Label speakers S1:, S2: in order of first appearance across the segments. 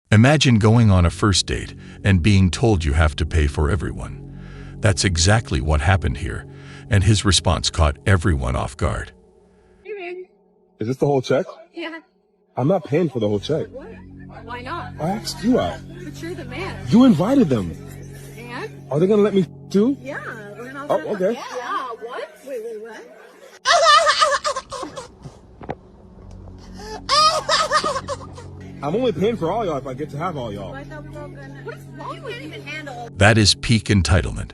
S1: Imagine going on a first date and being told you have to pay for everyone. That's exactly what happened here, and his response caught everyone off guard.
S2: Hey, babe.
S3: Is this the whole check?
S2: Yeah.
S3: I'm not paying for the whole check.
S2: What? Why not?
S3: I asked you out.
S2: But you're the man.
S3: You invited them.
S2: And?
S3: Are they gonna let me too?
S2: Yeah. We're not
S3: Oh, okay.
S2: Yeah. What? Wait, what?
S3: I'm only paying for all y'all if I get to have all y'all.
S2: I thought we were all gonna... What is wrong with you? Even handle.
S1: That is peak entitlement.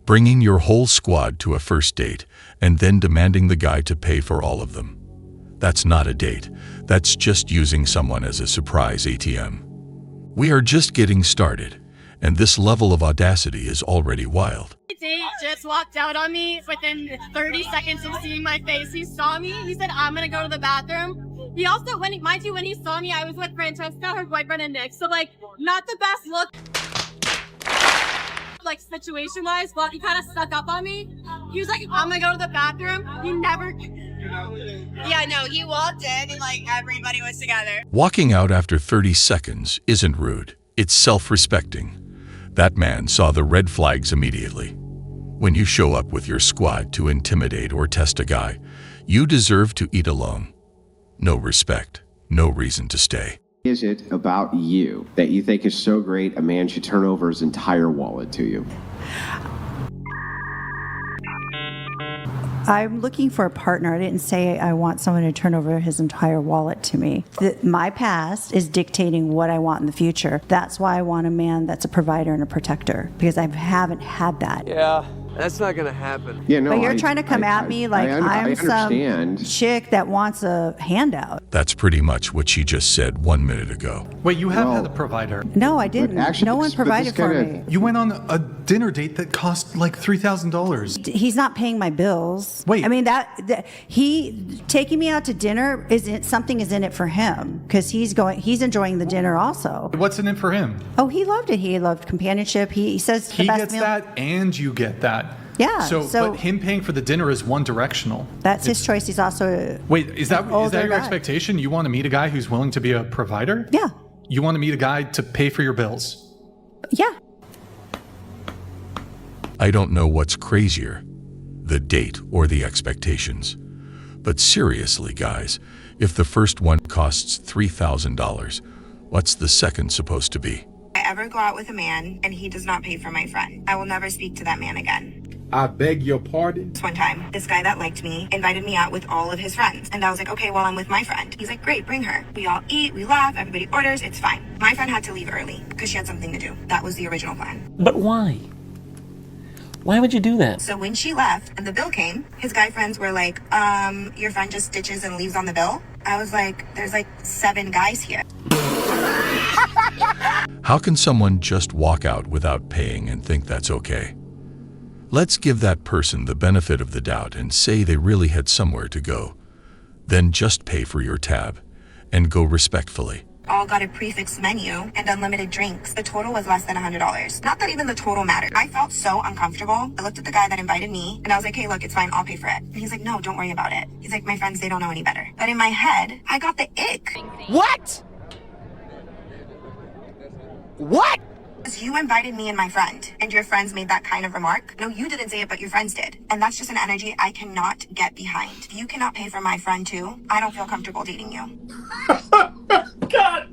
S1: Bringing your whole squad to a first date and then demanding the guy to pay for all of them. That's not a date. That's just using someone as a surprise ATM. We are just getting started, and this level of audacity is already wild.
S4: Date just walked out on me within 30 seconds of seeing my face. He saw me. He said, I'm gonna go to the bathroom. He also, when he saw me, I was with Francesca, her boyfriend, and Nick. So, like, not the best look, like, situation-wise, but he kind of stuck up on me. He was like, I'm gonna go to the bathroom. He never... Yeah, no, he walked in and, like, everybody was together.
S1: Walking out after 30 seconds isn't rude. It's self-respecting. That man saw the red flags immediately. When you show up with your squad to intimidate or test a guy, you deserve to eat alone. No respect, no reason to stay.
S5: Is it about you that you think is so great a man should turn over his entire wallet to you?
S6: I'm looking for a partner. I didn't say I want someone to turn over his entire wallet to me. My past is dictating what I want in the future. That's why I want a man that's a provider and a protector, because I haven't had that.
S7: Yeah, that's not gonna happen.
S5: Yeah, no.
S6: But you're trying to come at me like I'm some chick that wants a handout.
S1: That's pretty much what she just said 1 minute ago.
S8: Wait, you have had a provider?
S6: No, I didn't.
S5: Actually,
S6: no one provided for me.
S8: You went on a dinner date that cost like $3,000.
S6: He's not paying my bills.
S8: Wait.
S6: I mean, he taking me out to dinner something is in it for him, because he's enjoying the dinner also.
S8: What's in it for him?
S6: Oh, he loved it. He loved companionship. He says the
S8: He
S6: best
S8: gets
S6: meal.
S8: that and you get that.
S6: Yeah.
S8: So, but him paying for the dinner is one directional.
S6: That's his choice. He's also
S8: Wait, is that your
S6: guy.
S8: expectation? You want to meet a guy who's willing to be a provider?
S6: Yeah.
S8: You want to meet a guy to pay for your bills?
S6: Yeah.
S1: I don't know what's crazier, the date or the expectations. But seriously, guys, if the first one costs $3,000, what's the second supposed to be?
S9: If I ever go out with a man and he does not pay for my friend, I will never speak to that man again.
S3: I beg your pardon?
S9: This one time, this guy that liked me invited me out with all of his friends. And I was like, okay, well, I'm with my friend. He's like, great, bring her. We all eat, we laugh, everybody orders, it's fine. My friend had to leave early because she had something to do. That was the original plan.
S10: But why? Why would you do that?
S9: So when she left and the bill came, his guy friends were like, your friend just ditches and leaves on the bill? I was like, there's like 7 guys here.
S1: How can someone just walk out without paying and think that's okay? Let's give that person the benefit of the doubt and say they really had somewhere to go. Then just pay for your tab and go respectfully.
S9: All got a prefix menu and unlimited drinks. The total was less than $100. Not that even the total mattered. I felt so uncomfortable. I looked at the guy that invited me and I was like, hey, look, it's fine. I'll pay for it. And he's like, no, don't worry about it. He's like, my friends, they don't know any better. But in my head, I got the ick.
S7: What? What?
S9: Because you invited me and my friend, and your friends made that kind of remark. No, you didn't say it, but your friends did. And that's just an energy I cannot get behind. If you cannot pay for my friend too, I don't feel comfortable dating you.
S3: God!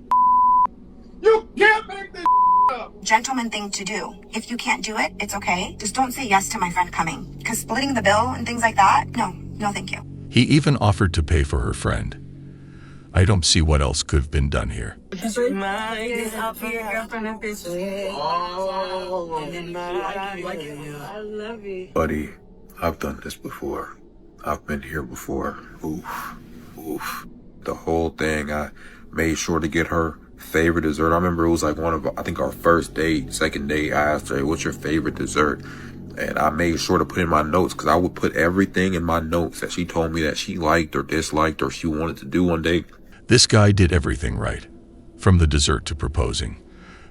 S3: You can't make this up!
S9: Gentleman thing to do. If you can't do it, it's okay. Just don't say yes to my friend coming. Because splitting the bill and things like that, no thank you.
S1: He even offered to pay for her friend. I don't see what else could have been done here.
S11: Buddy, I've done this before. I've been here before. Oof. The whole thing, I made sure to get her favorite dessert. I remember it was like I think our first date, second date, I asked her, hey, what's your favorite dessert? And I made sure to put in my notes, because I would put everything in my notes that she told me that she liked or disliked or she wanted to do one day.
S1: This guy did everything right, from the dessert to proposing.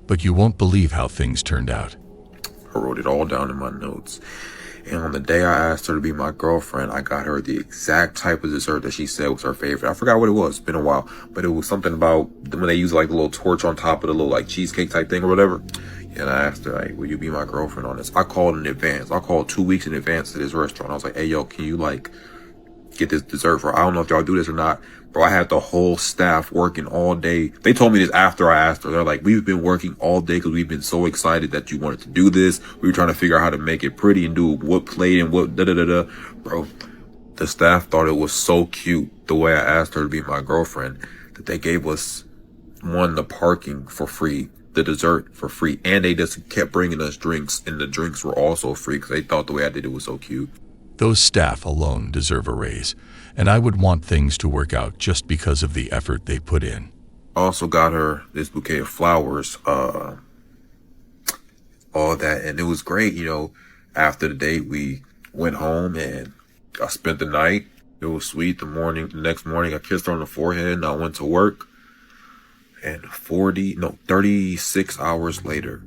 S1: But you won't believe how things turned out.
S11: I wrote it all down in my notes. And on the day I asked her to be my girlfriend, I got her the exact type of dessert that she said was her favorite. I forgot what it was. It's been a while. But it was something about when they use like the little torch on top of the little like cheesecake type thing or whatever. And I asked her, like, will you be my girlfriend on this? I called in advance. I called 2 weeks in advance to this restaurant. I was like, hey, yo, can you like get this dessert for, I don't know if y'all do this or not. Bro, I had the whole staff working all day. They told me this after I asked her. They're like, we've been working all day because we've been so excited that you wanted to do this. We were trying to figure out how to make it pretty and do what plate and what da-da-da-da. Bro, the staff thought it was so cute the way I asked her to be my girlfriend that they gave us, one, the parking for free, the dessert for free, and they just kept bringing us drinks, and the drinks were also free because they thought the way I did it was so cute.
S1: Those staff alone deserve a raise, and I would want things to work out just because of the effort they put in.
S11: I also got her this bouquet of flowers, all that, and it was great. You know, after the date, we went home and I spent the night. It was sweet. The next morning, I kissed her on the forehead and I went to work. And 36 hours later,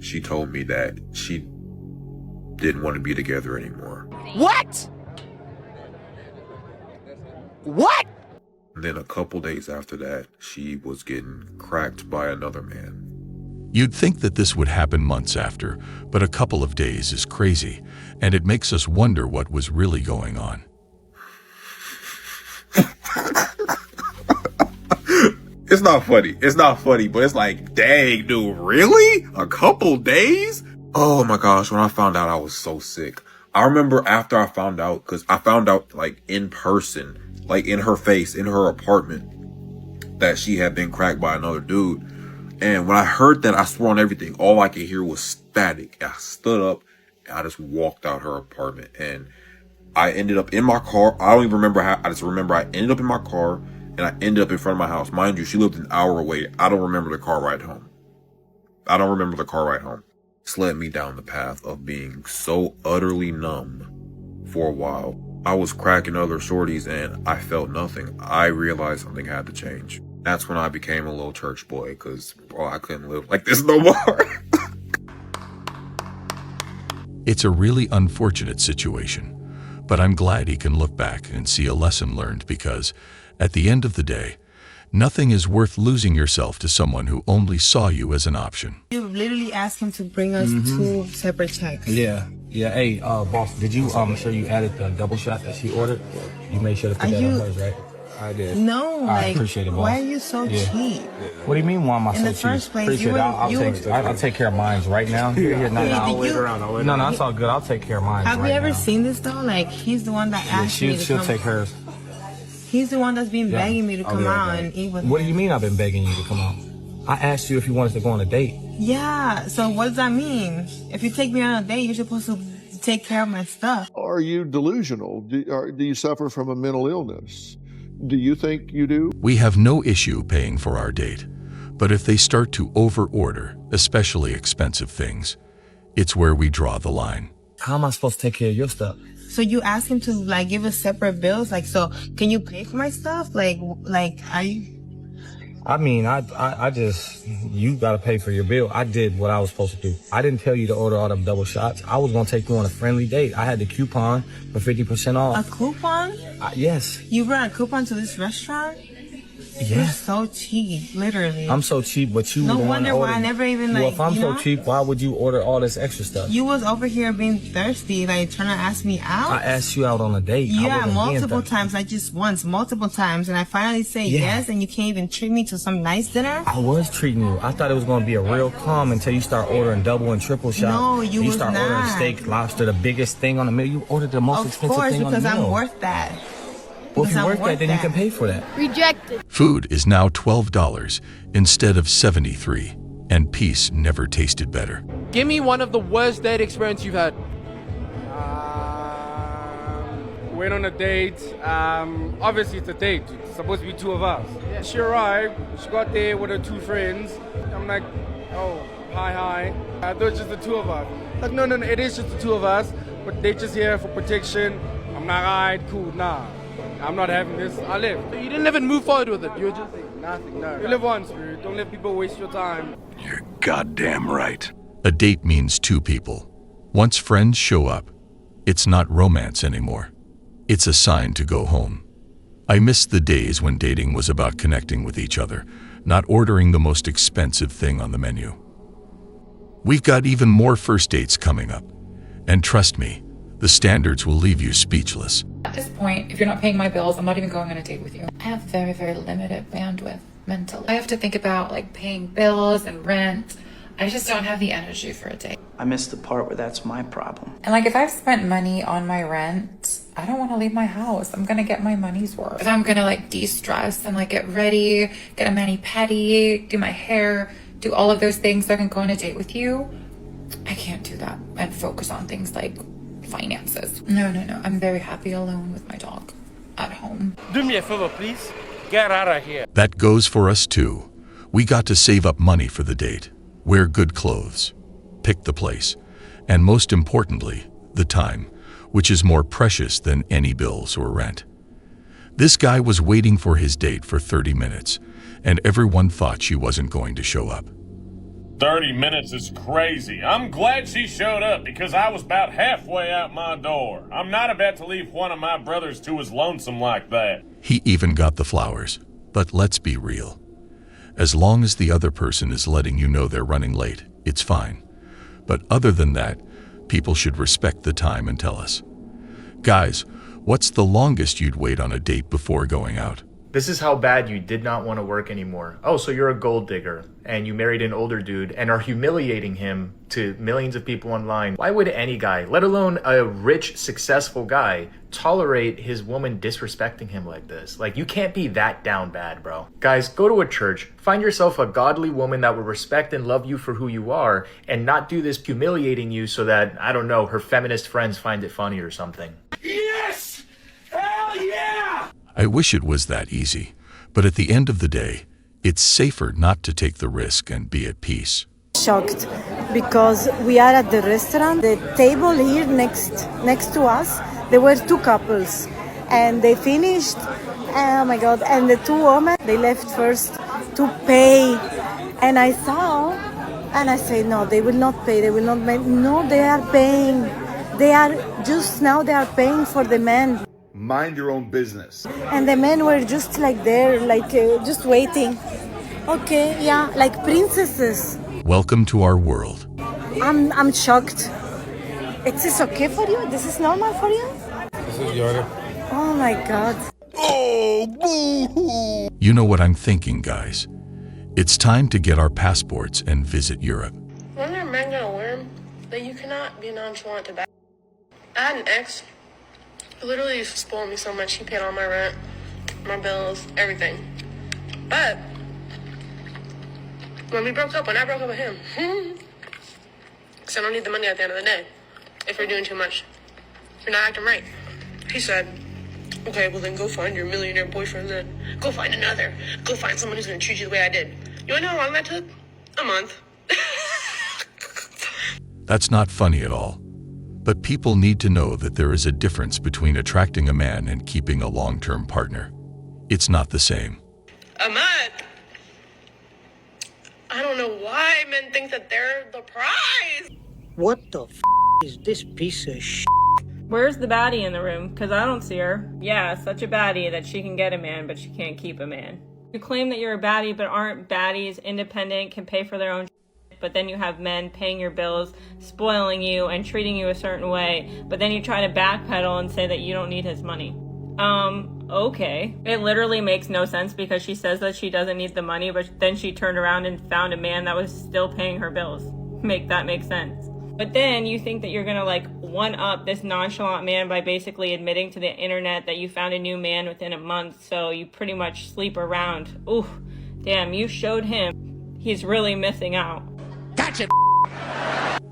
S11: she told me that she didn't want to be together anymore.
S7: What? What?
S11: And then a couple days after that, she was getting cracked by another man.
S1: You'd think that this would happen months after, but a couple of days is crazy, and it makes us wonder what was really going on.
S11: It's not funny. It's not funny, but it's like, dang, dude, really? A couple days? Oh my gosh, when I found out, I was so sick. I remember after I found out, because I found out like in person, like in her face, in her apartment, that she had been cracked by another dude. And when I heard that, I swore on everything. All I could hear was static. I stood up and I just walked out her apartment. And I ended up in my car. I don't even remember how. I just remember I ended up in my car and I ended up in front of my house. Mind you, she lived an hour away. I don't remember the car ride home. This led me down the path of being so utterly numb for a while. I was cracking other shorties and I felt nothing. I realized something had to change. That's when I became a little church boy because, I couldn't live like this no more.
S1: It's a really unfortunate situation, but I'm glad he can look back and see a lesson learned because, at the end of the day, nothing is worth losing yourself to someone who only saw you as an option.
S12: You literally asked him to bring us 2 separate checks.
S3: Yeah. Hey, boss, did you sure you added the double shot that she ordered? You made sure to put that on hers, right? I did.
S12: No,
S3: I appreciate it, boss.
S12: why are you so cheap?
S3: What do you mean, why am I so cheap?
S12: In the first place,
S3: appreciate it. I'll take care of mine right now. I'll wait around. No, that's all good. I'll take care of mine.
S12: Have you ever seen this though? Like, he's the one that asked me to
S3: she'll
S12: come.
S3: take hers.
S12: He's the one that's been begging me to come out and eat with him.
S3: What do you mean I've been begging you to come out? I asked you if you wanted to go on a date.
S12: Yeah, so what does that mean? If you take me on a date, you're supposed to take care of my stuff.
S13: Are you delusional? Do you suffer from a mental illness? Do you think you do?
S1: We have no issue paying for our date, but if they start to over-order, especially expensive things, it's where we draw the line.
S3: How am I supposed to take care of your stuff?
S12: So you ask him to like give us separate bills? Like, so can you pay for my stuff? Like, are you?
S3: I mean, I just, you gotta pay for your bill. I did what I was supposed to do. I didn't tell you to order all them double shots. I was gonna take you on a friendly date. I had the coupon for 50% off.
S12: A coupon?
S3: Yes.
S12: You brought a coupon to this restaurant?
S3: Yes.
S12: You're so cheap, literally.
S3: I'm so cheap, but you
S12: No
S3: the one
S12: wonder why I never even like.
S3: Well, if I'm so cheap, why would you order all this extra stuff?
S12: You was over here being thirsty, like trying to ask me out.
S3: I asked you out on a date.
S12: Yeah, multiple times, not just once, multiple times, and I finally say yes, and you can't even treat me to some nice dinner.
S3: I was treating you. I thought it was gonna be a real calm until you start ordering double and triple shots.
S12: No, you
S3: start ordering steak, lobster, the biggest thing on the meal. You ordered the most expensive thing on the meal.
S12: Of course, because I'm worth that.
S3: Well, if you're worth that, then you can pay for that.
S4: Rejected.
S1: Food is now $12 instead of $73, and peace never tasted better.
S14: Give me one of the worst date experience you've had.
S15: Went on a date. Obviously, it's a date. It's supposed to be 2 of us. She arrived. She got there with her 2 friends. I'm like, oh, hi. I thought it was just the 2 of us. Like, no, it is just the 2 of us, but they're just here for protection. I'm like, alright, cool, nah. I'm not having this. I live.
S14: So you didn't even move forward with it. You were just
S15: nothing. No. You live once, dude. Don't let people waste your time.
S1: You're goddamn right. A date means 2 people. Once friends show up, It's not romance anymore. It's a sign to go home. I miss the days when dating was about connecting with each other, not ordering the most expensive thing on the menu. We've got even more first dates coming up. And trust me, the standards will leave you speechless.
S16: At this point, if you're not paying my bills, I'm not even going on a date with you. I have very, very limited bandwidth mentally. I have to think about like paying bills and rent. I just don't have the energy for a date.
S17: I missed the part where that's my problem.
S16: And like if I've spent money on my rent, I don't want to leave my house. I'm gonna get my money's worth. If I'm gonna like de-stress and like get ready, get a mani-pedi, do my hair, do all of those things so I can go on a date with you, I can't do that and focus on things like finances. No. I'm very happy alone with my dog at home.
S18: Do me a favor, please. Get out of here.
S1: That goes for us too. We got to save up money for the date, wear good clothes, pick the place, and most importantly, the time, which is more precious than any bills or rent. This guy was waiting for his date for 30 minutes, and everyone thought she wasn't going to show up.
S19: 30 minutes is crazy. I'm glad she showed up because I was about halfway out my door. I'm not about to leave one of my brothers to his lonesome like that.
S1: He even got the flowers. But let's be real. As long as the other person is letting you know they're running late, it's fine. But other than that, people should respect the time and tell us. Guys, what's the longest you'd wait on a date before going out?
S20: This is how bad you did not want to work anymore. Oh, so you're a gold digger and you married an older dude and are humiliating him to millions of people online. Why would any guy, let alone a rich, successful guy, tolerate his woman disrespecting him like this? Like, you can't be that down bad, bro. Guys, go to a church, find yourself a godly woman that will respect and love you for who you are and not do this humiliating you so that, I don't know, her feminist friends find it funny or something.
S19: Yes! Hell yeah!
S1: I wish it was that easy, but at the end of the day, it's safer not to take the risk and be at peace.
S21: Shocked because we are at the restaurant. The table here next to us, there were two couples and they finished. Oh my God. And the two women, they left first to pay. And I saw and I said, no, they will not pay. They will not pay. No, they are paying. They are paying for the men.
S22: Mind your own business.
S21: And the men were just like there, like just waiting. Okay, yeah, like princesses.
S1: Welcome to our world.
S21: I'm shocked. Is this okay for you? This is normal for you?
S22: This is your order.
S21: Oh my God.
S22: Oh, boo-hoo.
S1: You know what I'm thinking, guys. It's time to get our passports and visit Europe.
S23: When are men gonna learn that you cannot be nonchalant to that? I had an ex. Literally used to spoil me so much. He paid all my rent, my bills, everything. But when I broke up with him, because I don't need the money at the end of the day if you're doing too much. You're not acting right. He said, okay, well then go find your millionaire boyfriend then. Go find another. Go find someone who's going to treat you the way I did. You want to know how long that took? A month.
S1: That's not funny at all. But people need to know that there is a difference between attracting a man and keeping a long-term partner. It's not the same.
S23: A month? I don't know why men think that they're the prize.
S24: What the is this piece of
S4: Where's the baddie in the room? Because I don't see her. Yeah, such a baddie that she can get a man, but she can't keep a man. You claim that you're a baddie, but aren't baddies independent, can pay for their own but then you have men paying your bills, spoiling you, and treating you a certain way, but then you try to backpedal and say that you don't need his money. Okay. It literally makes no sense because she says that she doesn't need the money, but then she turned around and found a man that was still paying her bills. Make that make sense. But then you think that you're gonna like one-up this nonchalant man by basically admitting to the internet that you found a new man within a month, so you pretty much sleep around. Ooh, damn, you showed him. He's really missing out.
S7: Gotcha.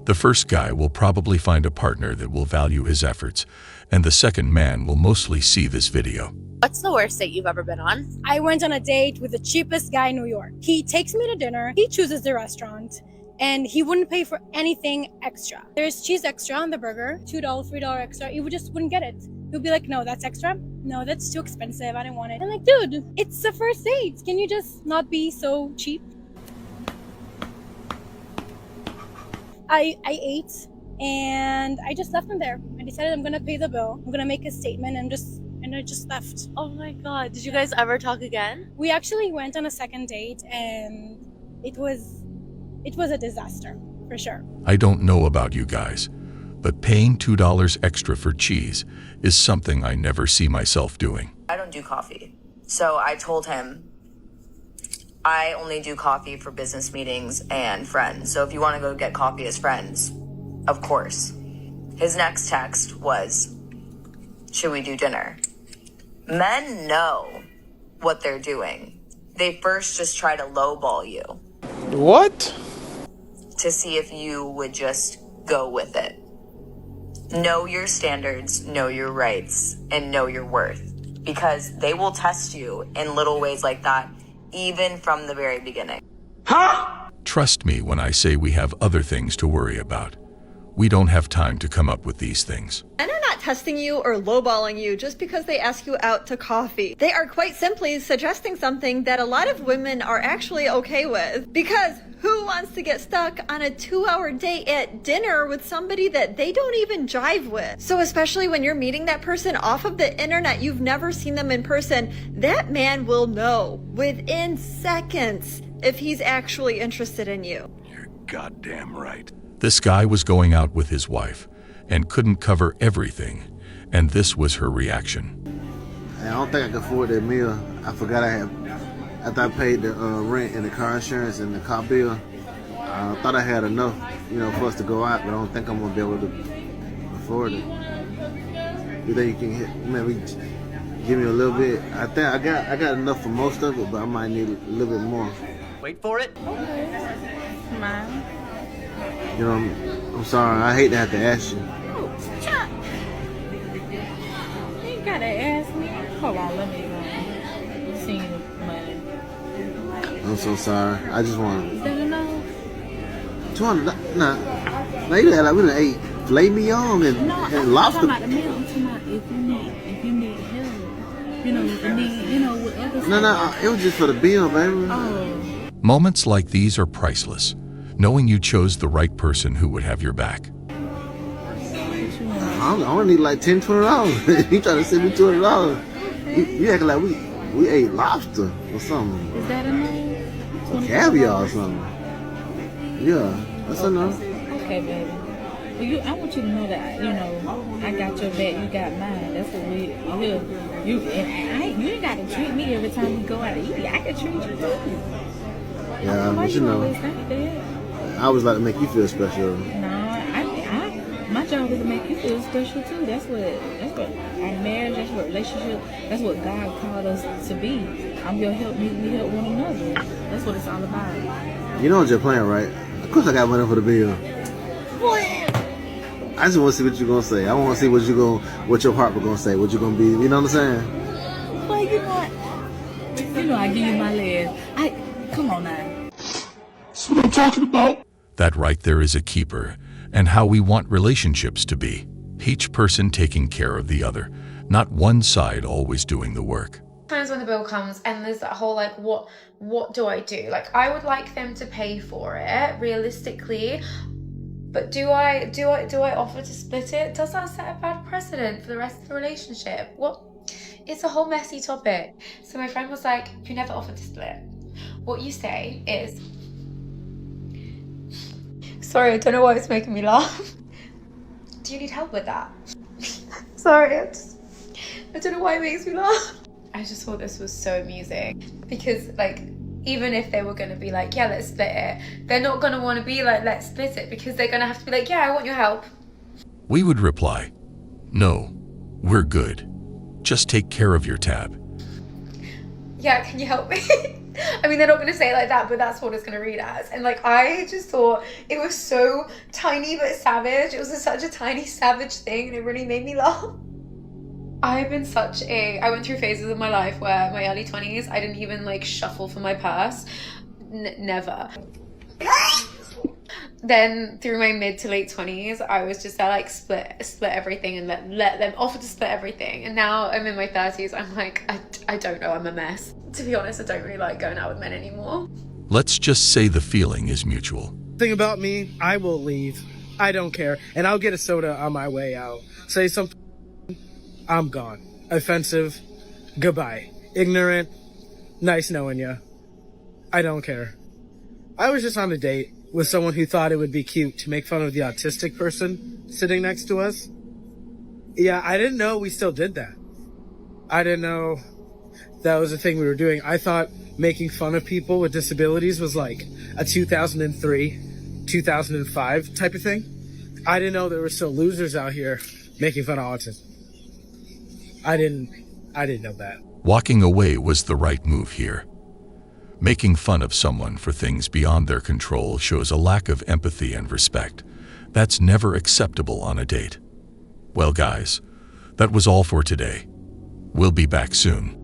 S1: The first guy will probably find a partner that will value his efforts, and the second man will mostly see this video.
S25: What's the worst date you've ever been on?
S26: I went on a date with the cheapest guy in New York. He takes me to dinner, he chooses the restaurant, and he wouldn't pay for anything extra. There's cheese extra on the burger, $2, $3 extra. You just wouldn't get it. He'll be like, no, that's extra. No, that's too expensive. I didn't want it. I'm like, dude, it's the first date. Can you just not be so cheap? I ate And I just left him there. I decided I'm gonna pay the bill. I'm gonna make a statement and I just left.
S25: Oh my god. Did you guys ever talk again?
S26: We actually went on a second date and it was a disaster, for sure.
S1: I don't know about you guys, but paying $2 extra for cheese is something I never see myself doing.
S2: I don't do coffee. So I told him I only do coffee for business meetings and friends. So if you want to go get coffee as friends, of course. His next text was, should we do dinner? Men know what they're doing. They first just try to lowball you.
S14: What?
S2: To see if you would just go with it. Know your standards, know your rights, and know your worth. Because they will test you in little ways like that, even from the very beginning.
S1: Trust me when I say we have other things to worry about. We don't have time to come up with these things.
S5: Men are not testing you or lowballing you just because they ask you out to coffee. They are quite simply suggesting something that a lot of women are actually okay with. Because who wants to get stuck on a 2-hour date at dinner with somebody that they don't even jive with? So especially when you're meeting that person off of the internet, you've never seen them in person, that man will know within seconds if he's actually interested in you.
S1: You're goddamn right. This guy was going out with his wife and couldn't cover everything, and this was her reaction.
S6: I don't think I can afford that meal. I forgot after I paid the rent and the car insurance and the car bill, I thought I had enough, for us to go out, but I don't think I'm gonna be able to afford it. You think you can maybe give me a little bit? I think I got enough for most of it, but I might need a little bit more.
S5: Wait for it.
S12: Mine.
S6: I'm sorry. I hate to have to ask you.
S12: Oh, Chuck. You ain't gotta ask me. Hold on, let me see the money.
S6: I'm so sorry. I just want
S12: Is that enough?
S6: $200. Nah, you act like we done ate filet mignon and lobster.
S12: I'm talking about the meal. I'm talking about if you need help. If you need, with other
S6: No,
S12: stuff.
S6: it was just for the bill, baby.
S12: Oh.
S1: Moments like these are priceless, knowing you chose the right person who would have your back.
S6: I only need like $10, $20. You trying to send me $200? You acting like we ate lobster or something.
S12: Is that enough?
S6: Or caviar or something. Yeah, that's enough.
S12: Okay, baby. Well, I want you to know that I got your back, you got mine. That's what you ain't got to treat me every time we go out to eat. I can treat you too.
S6: Yeah, but
S12: always think that.
S6: I always like to make you feel special.
S12: No, my job is to make you feel special too. That's what our marriage, that's what relationship, that's what God called us to be. I'm your help, we help one another. That's what it's all about.
S6: You know what you're playing, right? Of course I got money for the bill.
S12: What?
S6: I just want to see what you're gonna say. I want to see what your heart was gonna say. What you're gonna be. You know what I'm saying?
S12: Well, you know what? I give you my leg. Come on now.
S1: That's what I'm talking about. That right there is a keeper, and how we want relationships to be. Each person taking care of the other, not one side always doing the work.
S16: Times when the bill comes and there's that whole what do I do? I would like them to pay for it realistically, but do I offer to split it? Does that set a bad precedent for the rest of the relationship? Well, it's a whole messy topic. So my friend was like, you never offer to split. What you say is, sorry, I don't know why it's making me laugh. Do you need help with that? Sorry, I don't know why it makes me laugh. I just thought this was so amusing because even if they were going to be like, yeah, let's split it, they're not going to want to be like, let's split it, because they're going to have to be like, yeah, I want your help.
S1: We would reply, no, we're good. Just take care of your tab.
S16: Yeah, can you help me? I mean, they're not going to say it like that, but that's what it's going to read as. And I just thought it was so tiny but savage. It was such a tiny savage thing, and it really made me laugh. I went through phases of my life where my early 20s, I didn't even shuffle for my purse. Never. Then through my mid to late 20s, I was just split everything and let them offer to split everything. And now I'm in my 30s, I'm I don't know, I'm a mess. To be honest, I don't really like going out with men anymore.
S1: Let's just say the feeling is mutual.
S8: Thing about me, I will leave.
S15: I don't care. And I'll get a soda on my way out. Say something, I'm gone. Offensive, goodbye. Ignorant, nice knowing ya. I don't care. I was just on a date with someone who thought it would be cute to make fun of the autistic person sitting next to us. Yeah, I didn't know we still did that. I didn't know that was a thing we were doing. I thought making fun of people with disabilities was like a 2003, 2005 type of thing. I didn't know there were still losers out here making fun of autism. I didn't know that.
S1: Walking away was the right move here. Making fun of someone for things beyond their control shows a lack of empathy and respect. That's never acceptable on a date. Well, guys, that was all for today. We'll be back soon.